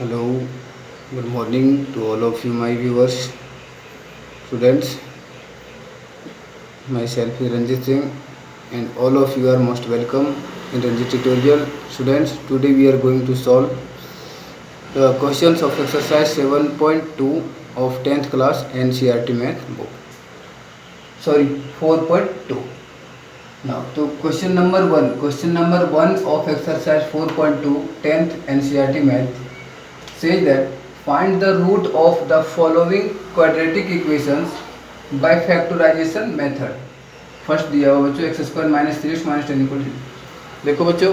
Hello, good morning to all of you, my viewers, students. Myself is Ranjit Singh, and all of you are most welcome in Ranjit tutorial. Students, today we are going to solve the questions of exercise 7.2 of 10th class NCERT math book. Sorry, 4.2. Now, to question number 1 of exercise 4.2 10th NCERT math says that find the root of the following quadratic equations by factorization method. First दिया हुआ बच्चों x square minus 3x minus 10 equal to. देखो बच्चों,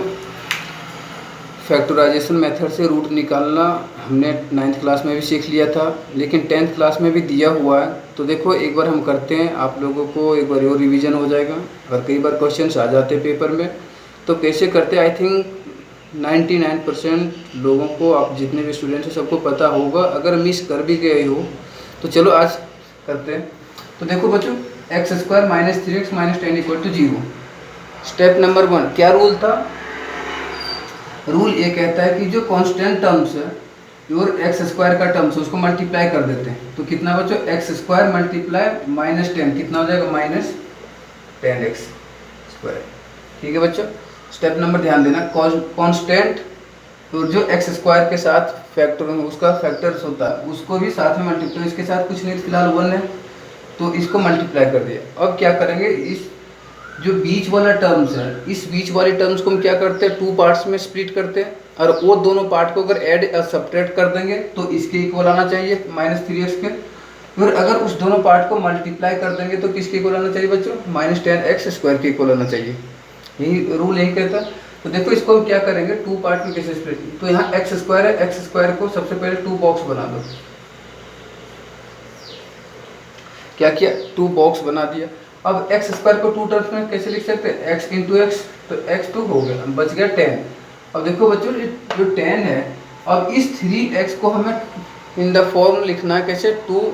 factorisation method से root निकालना हमने 9th class में भी सीख लिया था, लेकिन 10th क्लास में भी दिया हुआ है। तो देखो एक बार हम करते हैं, आप लोगों को एक बार और रिवीजन हो जाएगा। और कई बार क्वेश्चंस आ जाते हैं पेपर में, तो कैसे करते हैं आई थिंक 99% लोगों को, आप जितने भी स्टूडेंट्स हैं सबको पता होगा। अगर मिस कर भी गए हो तो चलो आज करते हैं। तो देखो बच्चों, x square minus 3x minus 10 equal to 0। Step number 1 क्या रूल था? रूल ये कहता है कि जो कांस्टेंट टर्म्स है और एक्स स्क्वायर का टर्म्स उसको मल्टीप्लाई कर देते हैं। तो कितना बच्चों, एक्स स्क्वायर मल्टीप्लाई माइनस 10 कितना हो जाएगा, माइनस 10x स्क्वायर। ठीक है बच्चों, स्टेप नंबर ध्यान देना, कांस्टेंट और जो एक्स स्क्वायर के साथ फैक्टर उसका फैक्टर्स होता है उसको भी साथ में मल्टीप्लाई, तो इसके साथ कुछ नहीं फिलहाल 1 है तो इसको मल्टीप्लाई कर दिया। अब क्या करेंगे, इस जो बीच वाला टर्म्स है इस बीच वाले टर्म्स को हम क्या करते हैं, 2 पार्ट्स में स्प्लिट करते हैं और वो दोनों पार्ट को अगर ऐड या सब्ट्रैक्ट कर देंगे तो इसके इक्वल आना चाहिए माइनस 3x के। फिर अगर उस दोनों पार्ट को मल्टीप्लाई कर देंगे तो किसके इक्वल आना चाहिए बच्चों, माइनस 10x स्क्वायर के इक्वल आना चाहिए। यही रूल यही कहता है। तो देखो इसको हम क्या करेंगे, 2 पार्ट में कैसे स्प्लिट। तो यहाँ एक्स स्क्वायर है, एक्स स्क्वायर को सबसे पहले 2 बॉक्स बना दो। क्या किया, 2 बॉक्स बना दिया। अब एक्स स्क्वायर को 2 टर्म्स में कैसे लिख सकते हैं, एक्स इंटू एक्स, तो एक्स 2 हो गया, बच गया 10। अब देखो बच्चों जो 10 है, अब इस 3x को हमें इन द फॉर्म लिखना है कैसे, 2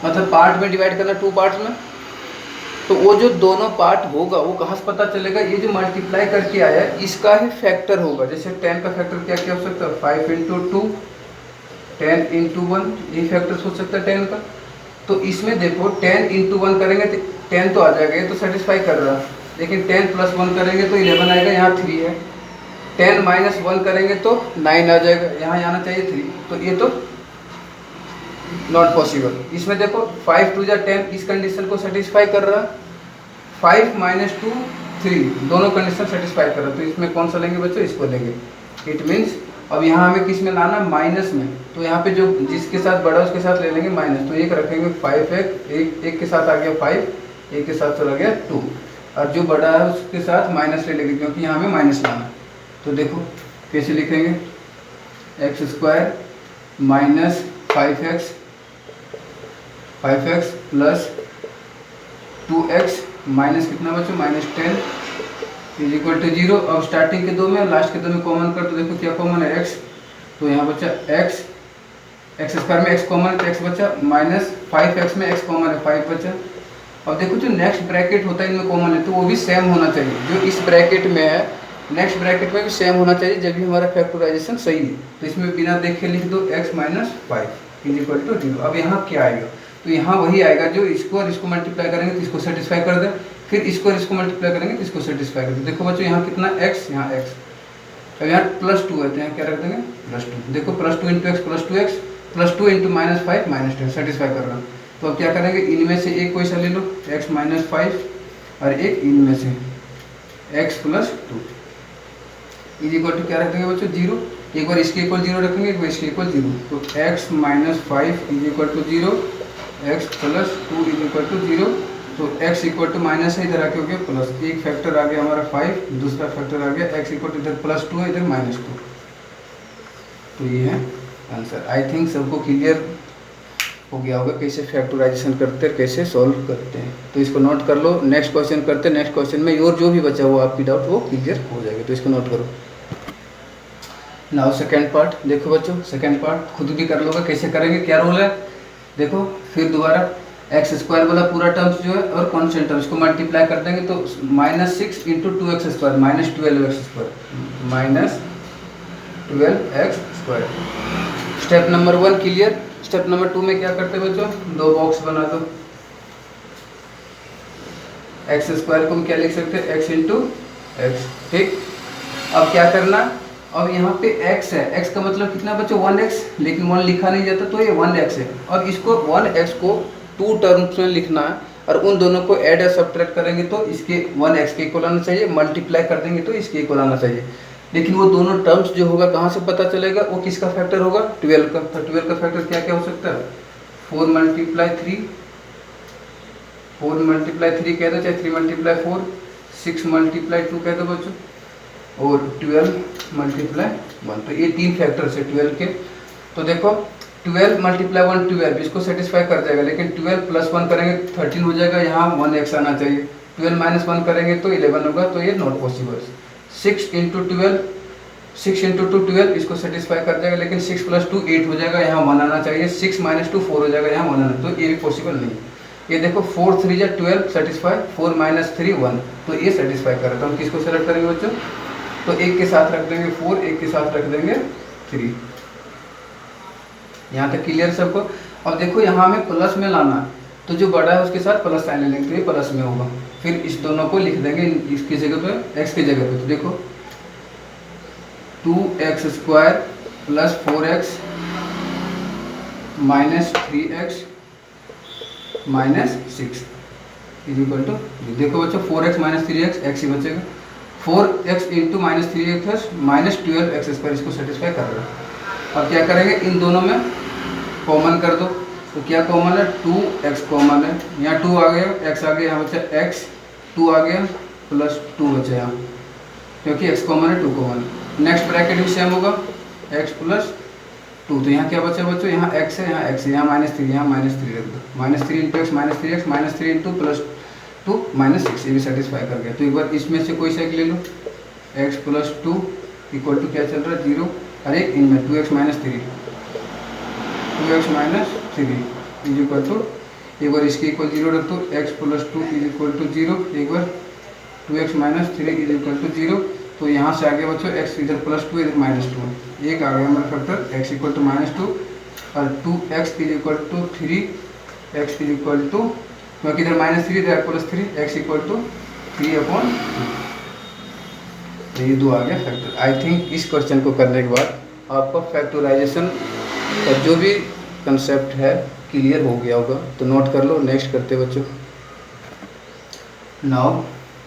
मतलब पार्ट में डिवाइड करना 2 पार्ट में। तो वो जो दोनों पार्ट होगा वो कहाँ से पता चलेगा, ये जो मल्टीप्लाई करके आया है इसका ही फैक्टर होगा। जैसे 10 का फैक्टर क्या क्या हो सकता है, 5 इंटू 2, 10 इंटू 1, ये फैक्टर हो सकता है 10 का। तो इसमें देखो 10 इंटू 1 करेंगे तो 10 तो आ जाएगा, ये तो सेटिस्फाई कर रहा है। लेकिन 10 प्लस 1 करेंगे तो 11 आएगा, यहाँ 3 है। 10 माइनस 1 करेंगे तो 9 आ जाएगा, यहाँ आना चाहिए 3। तो ये तो नॉट पॉसिबल। इसमें देखो 5 2 10 इस कंडीशन को सेटिस्फाई कर रहा है, 5 माइनस 2 3 दोनों कंडीशन सेटिस्फाई कर रहा है। तो इसमें कौन सा लेंगे बच्चों, इसको लेंगे। इट मीन्स अब यहाँ हमें किस में लाना, माइनस में। तो यहाँ पे जो जिसके साथ बड़ा उसके साथ ले लेंगे माइनस। तो एक रखेंगे 5 एक के साथ आ गया 5, एक के साथ चला गया 2, और जो बड़ा है उसके साथ माइनस ले लेंगे क्योंकि यहाँ हमें माइनस लाना। तो देखो कैसे लिखेंगे, x square minus 5x plus 2x minus कितना बच्चों, माइनस 10 इज इक्वल टू 0। अब स्टार्टिंग के 2 में लास्ट के 2 में कॉमन कर, तो देखो क्या कॉमन है, x। तो यहाँ बच्चा एक्स स्क्वायर में x कॉमन है तो x बचा, माइनस 5x में x कॉमन है 5 बचा। अब देखो जो नेक्स्ट ब्रैकेट होता है इनमें कॉमन है तो वो भी सेम होना चाहिए, जो इस ब्रैकेट में है नेक्स्ट ब्रैकेट में भी सेम होना चाहिए, जब भी हमारा फैक्टराइजेशन सही है। तो इसमें बिना देखे लिख दो x minus 5 is equal to 0। अब यहाँ क्या आएगा, तो यहाँ वही आएगा जो इसको और इसको मल्टीप्लाई करेंगे तो इसको सेटिस्फाई कर दे, फिर इसको और इसको मल्टीप्लाई करेंगे तो इसको सेटिस्फाई कर दे। देखो बच्चों यहाँ कितना x, यहाँ x। अब यहाँ प्लस 2 है तो यहाँ क्या रख देंगे, प्लस 2। देखो plus 2 into x plus 2x plus 2 into minus 5 minus 10 satisfy कर रहा है। तो अब क्या करेंगे, इनमें से एक कोई सा ले लो, x माइनस 5 और एक इनमें से x plus 2 is equal to क्या रख देंगे बच्चों, 0। एक बार इसके इक्वल 0 रखेंगे, एक बार इसके इक्वल 0। तो x minus 5 is equal to 0, x plus 2 is equal to 0। तो x इक्वल टू माइनस है, इधर आके हो गया प्लस। एक फैक्टर आ गया हमारा 5, दूसरा फैक्टर आ गया x इक्वल टू इधर प्लस 2 है, इधर माइनस 2। तो ये है आंसर। आई थिंक सबको क्लियर हो गया होगा कैसे फैक्टराइजेशन करते हैं, कैसे सॉल्व करते हैं। तो इसको नोट कर लो, नेक्स्ट क्वेश्चन करते हैं। नेक्स्ट क्वेश्चन में और जो भी बचा हुआ आपकी डाउट वो क्लियर हो जाएगा, तो इसको नोट करो। नाउ सेकेंड पार्ट देखो बच्चों, सेकेंड पार्ट खुद भी कर लोगे कैसे करेंगे, क्या रूल है। देखो फिर दोबारा एक्स स्क्वायर वाला पूरा टर्म्स जो है और कॉन्स्टेंट टर्म इसको मल्टीप्लाई कर देंगे तो minus 6 into 2x square minus 12x square minus 12x square. Step number 1 clear. Step number 2 में क्या करते हैं बच्चों, दो बॉक्स बना दो। एक्स स्क्वायर को हम क्या लिख सकते हैं, एक्स इंटू एक्स। ठीक, अब क्या करना, अब यहाँ पे x है, x का मतलब कितना बच्चों 1x, लेकिन 1 लिखा नहीं जाता तो ये 1x है। और इसको 1x को 2 टर्म्स में लिखना है, और उन दोनों को ऐड या सब्ट्रैक्ट करेंगे तो इसके 1x के इक्वल आना चाहिए, मल्टीप्लाई कर देंगे तो इसके इक्वल आना चाहिए। लेकिन वो दोनों टर्म्स जो होगा कहाँ से पता चलेगा, वो किसका फैक्टर होगा, 12 का। तो 12 का फैक्टर क्या क्या हो सकता है, 4 मल्टीप्लाई 3, 4 मल्टीप्लाई 3 कह दो, चाहे 3 मल्टीप्लाई 4, 6 मल्टीप्लाई 2 कह दो बच्चों, और 12 मल्टीप्लाई 1। तो ये 3 फैक्टर्स है 12 के। तो देखो 12 मल्टीप्लाई 1 12, इसको सेटिस्फाई कर जाएगा, लेकिन 12 प्लस 1 करेंगे 13 हो जाएगा, यहाँ 1x आना चाहिए। 12 माइनस 1 करेंगे तो 11 होगा, तो ये नॉट पॉसिबल। 6 इंटू 12, 6 इंटू 2 12, इसको सेटिस्फाई कर जाएगा, लेकिन 6 प्लस 2 8 हो जाएगा, यहाँ 1 आना चाहिए। 6 माइनस 2 4 हो जाएगा, यहाँ 1 आना, तो ये भी पॉसिबल नहीं। ये देखो 4 3 या 12 सेटिस्फाई, 4 माइनस 3 1, तो ये सेटिस्फाई कर रहा है। तो हम किसको सेलेक्ट करेंगे बच्चों, तो एक के साथ रख देंगे 4, एक के साथ रख देंगे 3। यहाँ तक क्लियर सबको। अब देखो यहाँ हमें प्लस में लाना है, तो जो बड़ा है उसके साथ प्लस साइन ले लेंगे, तो ये प्लस में होगा। फिर इस दोनों को लिख देंगे इसकी जगह पे, x की जगह पे। तो देखो 2x square plus 4x minus 3x minus 6 is equal to, देखो बच्चों 4x माइनस 3x, x ही बचेगा। 4x into minus 3x minus 12x square, इसको सेटिस्फाई कर रहा है। अब क्या करेंगे, इन दोनों में कॉमन कर दो। तो क्या कॉमन है, 2x कॉमन है, यहाँ 2 आ गया, x आ गया, यहाँ बचा x, 2 आ गया प्लस 2 बचा यहाँ, क्योंकि x कॉमन है 2 कॉमन है। नेक्स्ट ब्रैकेट भी सेम होगा, x प्लस 2, तो यहाँ क्या बचा बच्चों, यहाँ x है, यहाँ x है, यहाँ माइनस 3, यहाँ माइनस 3 रख दो। Minus 3 into x minus 3x, minus 3 into plus 2 minus 6, ये भी सेटिस्फाई कर गया। तो एक बार इसमें से कोई सा एक ले लो, x प्लस 2 इक्वल टू क्या चल रहा है 0, अरे इनमें 2x minus 3, 2x minus 3 is equal to, एक बार इसके इक्वल 0 रख दो, x plus 2 is equal to 0, एक बार 2x minus 3 is equal to 0। तो यहाँ से आगे बच्चों x इधर प्लस 2 इधर माइनस 2, एक आ गया हमारा factor x equal to minus 2, और 2x is equal to 3, x is equal to, क्योंकि इधर माइनस 3 इधर प्लस 3, x इक्वल टू 3/2। तो ये 2 आ गया फैक्टर। आई थिंक इस क्वेश्चन को करने के बाद आपका फैक्टराइजेशन का जो भी कंसेप्ट है क्लियर हो गया होगा, तो नोट कर लो। नेक्स्ट करते बच्चों, नाउ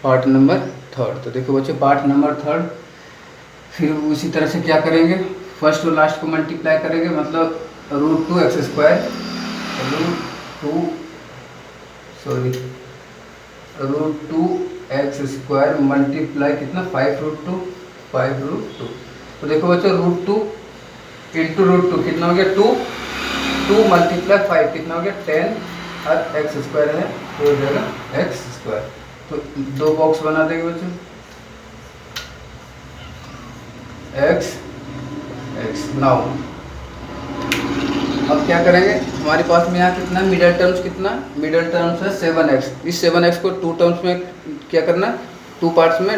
पार्ट नंबर 3। तो देखो बच्चों पार्ट नंबर 3, फिर उसी तरह से क्या करेंगे, फर्स्ट और लास्ट को मल्टीप्लाई करेंगे, मतलब √2x square, √2x square multiply कितना 5√2, 5√2। तो देखो बच्चों √2 इंटू √2 कितना हो गया 2, 2 मल्टीप्लाई 5 कितना हो गया 10, और x स्क्वायर है तो हो जाएगा x स्क्वायर। तो 2 बॉक्स बना देंगे बच्चों, x x। नाउ अब क्या करेंगे, हमारे पास में यहाँ कितना मिडल टर्म्स, कितना मिडल टर्म्स है 7x। इस 7x को 2 टर्म्स में क्या करना, 2 पार्ट्स में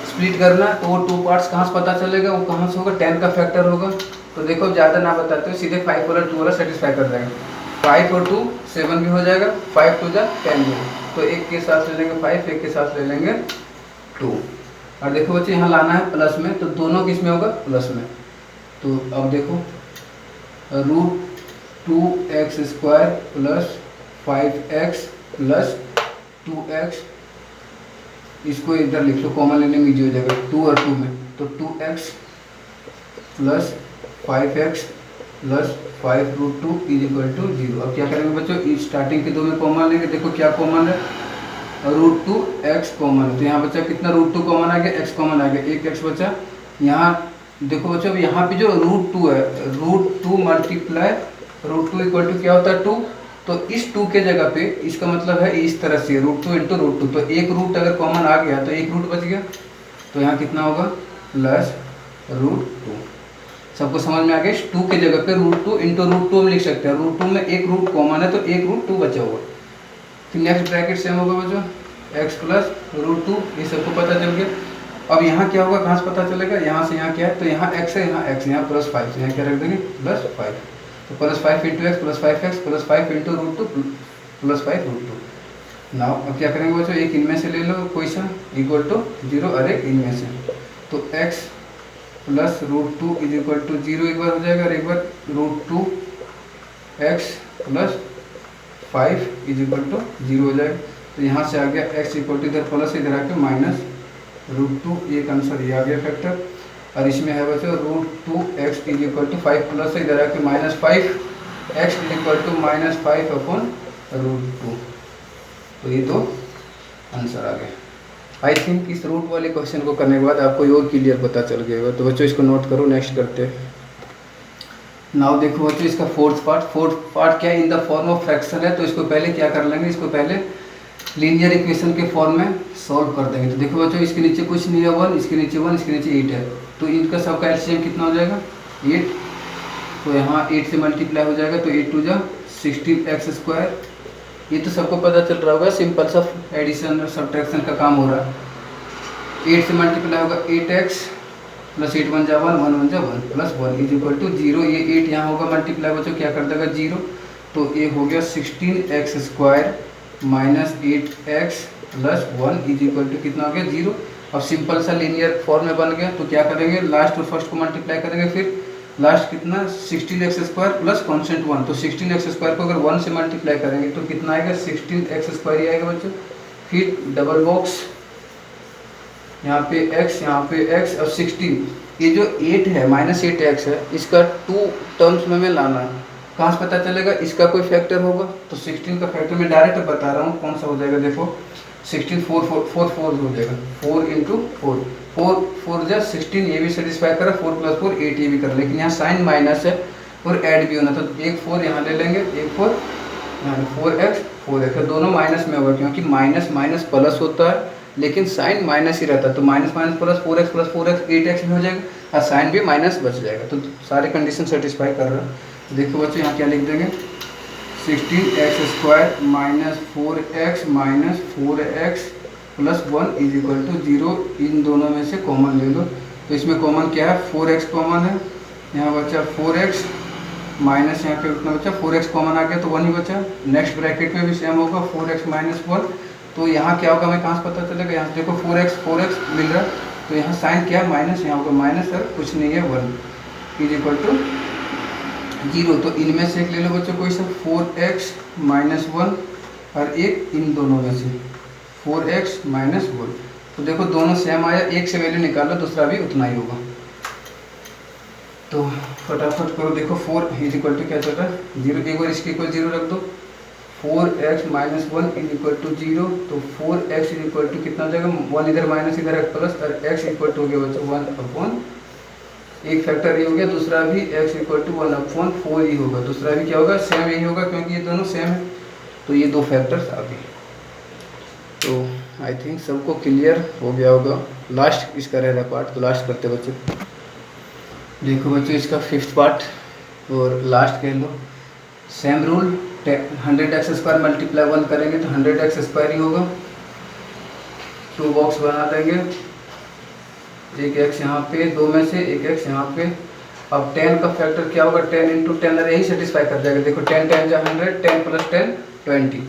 स्प्लिट करना। तो वो 2 पार्ट्स कहाँ से पता चलेगा, वो कहाँ से होगा, 10 का फैक्टर होगा। तो देखो ज़्यादा ना बताते हो, सीधे 5 वाला 2 वाला सेटिस्फाई कर जाएगा। 5 और 2 7 भी हो जाएगा, 5 2 जा 10 भी। तो एक के साथ ले लेंगे 5, एक के साथ ले लेंगे 2। और देखो बच्चे यहाँ लाना है प्लस में, तो दोनों किस में होगा, प्लस में। तो अब देखो √2x square plus 5x plus 2x, इसको इधर लिख लो, कॉमन लेने में इजी हो जाएगा 2 और 2 में। तो 2x plus 5x plus 5√2 is equal to 0। अब क्या करेंगे बच्चों, स्टार्टिंग के 2 में कॉमन लेंगे। देखो क्या कॉमन है, √2x कॉमन है, तो यहाँ बच्चा कितना √2 कॉमन आ गया, x कॉमन आ गया, एक x बचा। यहाँ देखो बच्चों यहाँ पे जो √2 है, √2 मल्टीप्लाई √2 इक्वल टू क्या होता है 2। तो इस 2 के जगह पे इसका मतलब है इस तरह से √2 इंटू √2, तो एक रूट अगर कॉमन आ गया तो एक रूट बच गया। तो यहाँ कितना होगा प्लस √2। सबको समझ में आ गया, 2 के जगह पे √2 इंटू √2 हम लिख सकते हैं। √2 में एक रूट कॉमन है तो एक √2 बचा हुआ। फिर नेक्स्ट ब्रैकेट सेम होगा बच्चों, x प्लस √2, ये सबको पता चल गया। अब यहाँ क्या होगा, कहाँ से पता चलेगा, यहाँ से यहाँ क्या है, तो यहाँ x है, यहाँ x, यहाँ +5, तो यहाँ क्या रख देंगे +5, तो +5 × x +5x +5 × √2 +5 √2। नाउ अब क्या करेंगे बच्चों, एक इनमें से ले लो कोई सा इक्वल टू 0 और एक इनमें से, तो x + √2 = 0 एक बार हो जाएगा और एक बार √2x + 5 = 0 हो जाएगा। तो यहाँ से आ गया x = इधर प्लस इधर आके -√2, एक आंसर ये आ गया फैक्टर। और इसमें है बच्चों √2x = 5 प्लस इधर आके -5, x = -5/√2। तो ये दो आंसर आ गए। आई थिंक इस रूट वाले क्वेश्चन को करने के बाद आपको और क्लियर पता चल गया होगा। तो बच्चों इसको नोट करो, नेक्स्ट करते हैं। नाउ देखो बच्चों इसका फोर्थ पार्ट क्या है, in the form of fraction है। तो इसको पहले क्या कर लेंगे, इसको पहले लीनियर इक्वेशन के फॉर्म में सॉल्व कर देंगे। तो देखो बच्चों इसके नीचे कुछ नहीं है, 1, इसके नीचे 1, इसके नीचे 8 है, तो इनका सबका एलसीएम कितना हो जाएगा 8। तो यहाँ 8 से मल्टीप्लाई हो जाएगा, तो 8 × 2 = 16x²। ये तो सबको पता चल रहा होगा, सिंपल सा एडिशन और सब्ट्रैक्शन का काम हो रहा है। 8 से मल्टीप्लाई होगा 8x + 8 × 1 = 1, 1 × 1 = 1 + 1 = 0। ये 8 यहाँ होगा मल्टीप्लाई बच्चों, क्या कर देगा 0, तो ये हो गया 16x² - 8x + 1 = कितना हो गया 0। अब सिंपल सा लीनियर फॉर्म में बन गया। तो क्या करेंगे, लास्ट और फर्स्ट को मल्टीप्लाई करेंगे, फिर लास्ट कितना 16x² + कांस्टेंट 1। तो 16x² को अगर 1 से मल्टीप्लाई करेंगे तो कितना आएगा 16x² ही आएगा बच्चों। फिर डबल बॉक्स, यहाँ पे x, यहाँ पे x, अब 16, ये जो 8 है -8x है, इसका 2 टर्म्स में लाना है। कहाँ से पता चलेगा, इसका कोई फैक्टर होगा। तो 16 का फैक्टर मैं डायरेक्ट बता रहा हूँ कौन सा हो जाएगा। देखो 16 4 हो जाएगा, 4 × 4, 4 × 16, ये भी सेटिस्फाई करा, 4 + 4 8 ये भी कर, लेकिन यहाँ साइन माइनस है और ऐड भी होना, तो एक 4 यहाँ ले लेंगे, एक 4 यहाँ 4x दोनों माइनस में होगा, क्योंकि माइनस प्लस होता है, लेकिन साइन माइनस ही रहता है। तो minus plus 4x + 4x 8x भी हो जाएगा और साइन भी माइनस बच जाएगा। तो सारे कंडीशन सेटिस्फाई कर रहा है। तो देखो बच्चों यहाँ क्या लिख देंगे, 16x² - 4x - 4x + 1 = 0। इन दोनों में से कॉमन ले लो। तो इसमें कॉमन क्या है, 4x कॉमन है, यहाँ बचा 4x माइनस, यहाँ पे कितना बचा 4x कॉमन आ गया, तो 1 ही बचा। नेक्स्ट ब्रैकेट में भी सेम होगा 4x - 1। तो यहाँ क्या होगा, हमें कहाँ से पता चलेगा, यहाँ देखो 4x मिल रहा है, तो यहाँ साइन क्या है माइनस, यहाँ होगा माइनस, और कुछ नहीं है 1 = 0। तो इनमें से एक ले लो बच्चों कोई सा 4x - 1 और एक इन दोनों में से 4x - 1। तो देखो दोनों सेम आया, एक से वैल्यू निकालो, दूसरा भी उतना ही होगा। तो फटाफट करो, देखो 4 = क्या चल रहा है 0, एक बार इसके इक्वल 0 रख दो, 4x - 1 = 0। तो 4x = कितना हो जाएगा, 1 इधर माइनस इधर एक प्लस, और x = हो गया बच्चों 1/, एक फैक्टर ये हो गया, दूसरा भी x = 1/4 ही होगा, दूसरा भी क्या होगा सेम यही होगा, क्योंकि ये दोनों सेम है। तो ये दो फैक्टर्स आ गए। तो आई थिंक सबको क्लियर हो गया होगा। लास्ट इसका रह रहा पार्ट, तो लास्ट करते बच्चों। देखो बच्चों इसका 5th पार्ट और लास्ट कह लो। सेम रूल, 100x² × 1 करेंगे तो 100x² ही होगा। 2 बॉक्स बना देंगे, एक x यहाँ पे, 2 में से एक x यहाँ पे। अब 10 का फैक्टर क्या होगा, 10 × 10, यही सेटिस्फाई कर जाएगा। देखो 10 × 10 = 100, 10 + 10 20।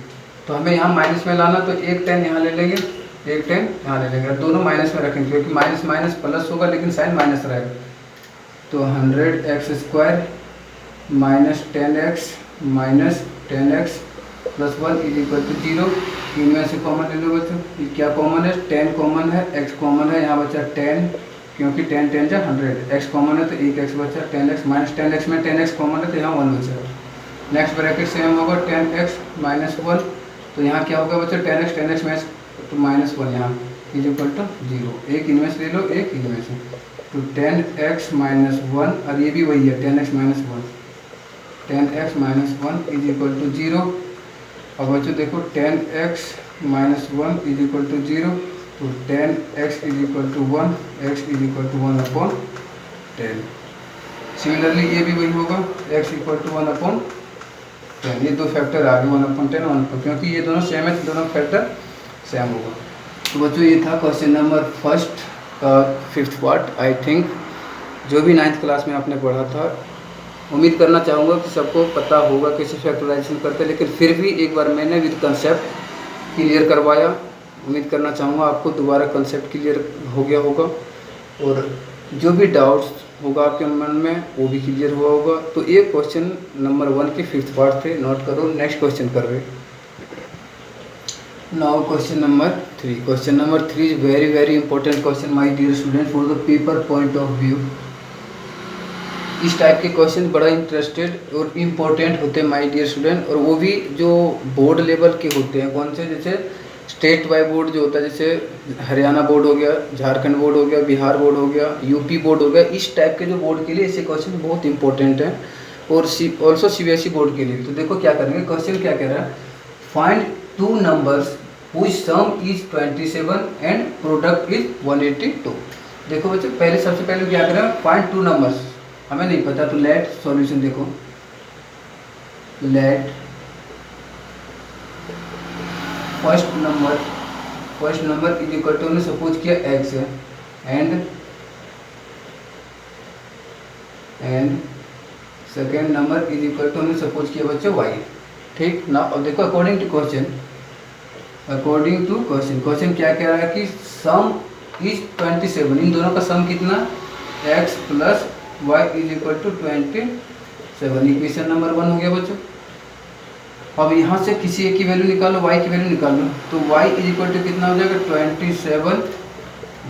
तो हमें यहाँ माइनस में लाना, तो एक 10 यहाँ ले लेंगे, एक 10 यहाँ ले लेंगे, दोनों माइनस में रखेंगे, क्योंकि माइनस प्लस होगा लेकिन साइन माइनस रहेगा। तो 100x² - 10x - 10x + 1 = 0। इनमें से कॉमन ले लो बच्चों, क्या कॉमन है, 10 कॉमन है, x कॉमन है, यहाँ बचा 10, क्योंकि 10 × 10 = 100, x कॉमन है तो एक x बचा, 10x - 10x में 10x कॉमन है तो यहाँ 1 बचा। नेक्स्ट ब्रैकेट सेम होगा 10x - 1। तो यहाँ क्या होगा बच्चों, 10x में तो -1 यहाँ = 0। एक इनमें से ले लो, एक इनमें से, तो 10x - 1, और ये भी वही है 10x - 1, 10x - 1 = 0। अब बच्चों देखो 10x - 1 = 0, तो 10x = 1, x = 1/10। सिमिलरली ये भी वही होगा, x = 1/10। ये दो फैक्टर आ गए 1/10, 1, क्योंकि ये दोनों सेम है तो दोनों फैक्टर सेम होगा। तो बच्चों ये था क्वेश्चन नंबर फर्स्ट का 5th पार्ट। आई थिंक जो भी 9th क्लास में आपने पढ़ा था, उम्मीद करना चाहूँगा कि सबको पता होगा कैसे फैक्टराइजेशन करते हैं, लेकिन फिर भी एक बार मैंने विद कंसेप्ट क्लियर करवाया। उम्मीद करना चाहूँगा आपको दोबारा कंसेप्ट क्लियर हो गया होगा, और जो भी डाउट्स होगा आपके मन में वो भी क्लियर हुआ होगा। तो ये क्वेश्चन नंबर 1 के 5th पार्ट थे, नोट करो। नेक्स्ट क्वेश्चन कर रहे। Now question number 3। Question number 3 is very important question my dear student for the paper point of view. इस टाइप के क्वेश्चन बड़ा इंटरेस्टेड और इम्पोर्टेंट होते हैं माय डियर स्टूडेंट, और वो भी जो बोर्ड लेवल के होते हैं। कौन से? जैसे स्टेट वाइज बोर्ड जो होता है, जैसे हरियाणा बोर्ड हो गया, झारखंड बोर्ड हो गया, बिहार बोर्ड हो गया, यूपी बोर्ड हो गया। इस टाइप के जो बोर्ड के लिए ऐसे क्वेश्चन बहुत इंपॉर्टेंट हैं, और ऑल्सो सीबीएसई बोर्ड के लिए। तो देखो क्या करेंगे, क्वेश्चन क्या कह रहा है, find 2 numbers whose sum is 27 and product is 182। देखो बच्चों, पहले सबसे पहले क्या करें, फाइंड 2 नंबर्स। हमें नहीं पता तो लेट सॉल्यूशन देखो, let first number is equal to, हमने सपोज किया x है, and second number is equal to, हमने सपोज किया बच्चों y। ठीक ना। अब देखो अकॉर्डिंग टू क्वेश्चन क्या कह रहा है कि सम इज 27, इन दोनों का सम कितना, x plus y is equal to 27। Equation number 1 हो गया बच्चों। अब यहाँ से किसी एक की वैल्यू निकालो, y की वैल्यू निकाल लो, तो y इज इक्वल टू कितना हो जाएगा 27,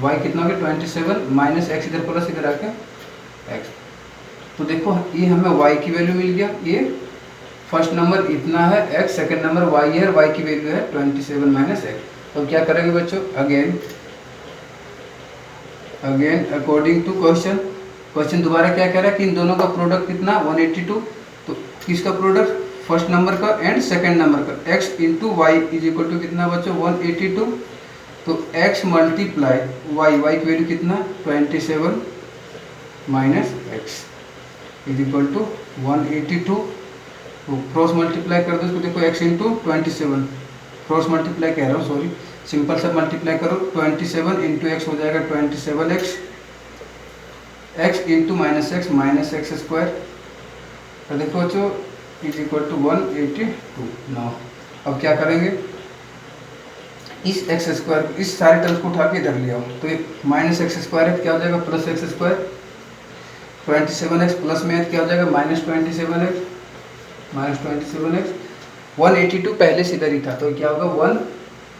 y कितना हो गया 27 माइनस एक्स, इधर प्लस इधर आके x। तो देखो ये हमें y की वैल्यू मिल गया, ये फर्स्ट नंबर इतना है x, सेकंड नंबर y है, और y की वैल्यू है 27 माइनस एक्स। तो क्या करेंगे बच्चों, अगेन अकॉर्डिंग टू क्वेश्चन दोबारा क्या कह रहा है कि इन दोनों का प्रोडक्ट कितना 182। तो किसका प्रोडक्ट, फर्स्ट नंबर का एंड सेकंड नंबर का, x into y is equal to कितना बच्चों 182। तो x मल्टीप्लाई y की वैल्यू कितना 27 minus x is equal to 182। तो क्रॉस मल्टीप्लाई कर दो इसको, देखो x इंटू 27, क्रॉस मल्टीप्लाई कह रहा हूँ सॉरी, सिंपल सा मल्टीप्लाई करो, 27 इंटू एक्स हो जाएगा 27x, x into minus x square. तो देखो बच्चों इज इक्वल टू 182। नाउ अब क्या करेंगे, इस एक्स स्क्वायर, इस सारे टर्म्स को उठा के इधर ले आओ, तो ये माइनस एक्स स्क्वायर है क्या हो जाएगा plus x square, 27x plus में क्या हो जाएगा माइनस 27x, 182 पहले से इधर ही था, तो क्या होगा 1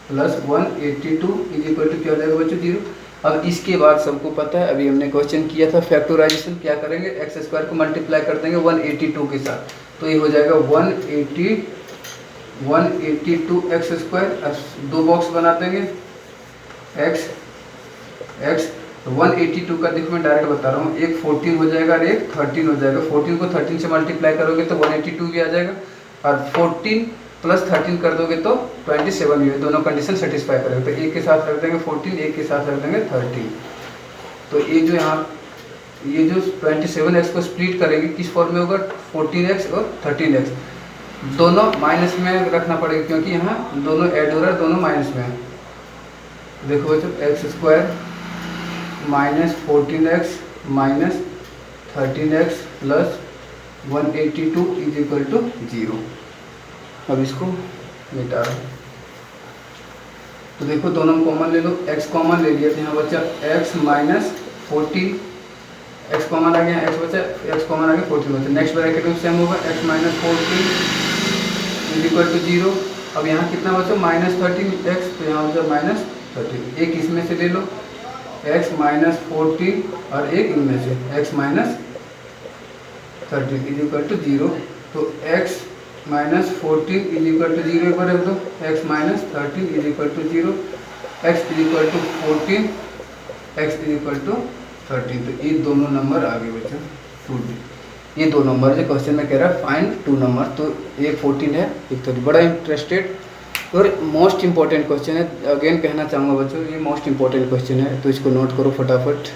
प्लस 182 इज इक्वल टू क्या हो जाएगा बच्चों 0। अब इसके बाद सबको पता है, अभी हमने क्वेश्चन किया था फैक्टराइजेशन, क्या करेंगे एक्स स्क्वायर को मल्टीप्लाई कर देंगे 182 के साथ, तो ये हो जाएगा 182 एक्स स्क्वायर। दो बॉक्स बना देंगे एक्स, तो 182 का देखो मैं डायरेक्ट बता रहा हूँ, एक 14 हो जाएगा और एक 13 हो जाएगा। 14 को 13 से मल्टीप्लाई करोगे तो 182 भी आ जाएगा, और 14 प्लस 13 कर दोगे तो 27 भी है, दोनों कंडीशन सेटिस्फाई करेगा। तो एक के साथ रख देंगे 14, एक के साथ रख देंगे 13। तो ये जो यहाँ ये जो 27x को स्प्लिट करेंगे किस फॉर्म में होगा, 14x और 13x, दोनों माइनस में रखना पड़ेगा क्योंकि यहाँ दोनों ऐड हो रहा है, दोनों माइनस में है। देखो बच्चों x square minus 14x minus 13x plus 182 is equal to 0। अब इसको मिटा रहा हूँ, तो देखो दोनों कॉमन ले लो, x कॉमन ले लिया तो यहाँ बच्चा x माइनस 14, x कॉमन आ गया, x बचा, x कॉमन आ गया 14 बचा। नेक्स्ट ब्रैकेट में सेम होगा x minus 14 is equal to 0। अब यहाँ कितना बचा माइनस 13x, तो यहाँ बचा माइनस 13, एक इसमें से ले लो x माइनस 14 और एक इनमें से x minus 13 is equal to 0। तो x minus 14 is equal to 0 एक बार रख दो, x minus 13 is equal to 0, x is equal to 14, x is equal to 13। तो ये दोनों नंबर आ गए बच्चों 2D। ये दो नंबर जो क्वेश्चन में कह रहा है फाइंड 2 नंबर, तो एक 14 है एक 13। बड़ा इंटरेस्टेड और मोस्ट इंपॉर्टेंट क्वेश्चन है, अगेन कहना चाहूँगा बच्चों ये मोस्ट इंपॉर्टेंट क्वेश्चन है, तो इसको नोट करो फटाफट।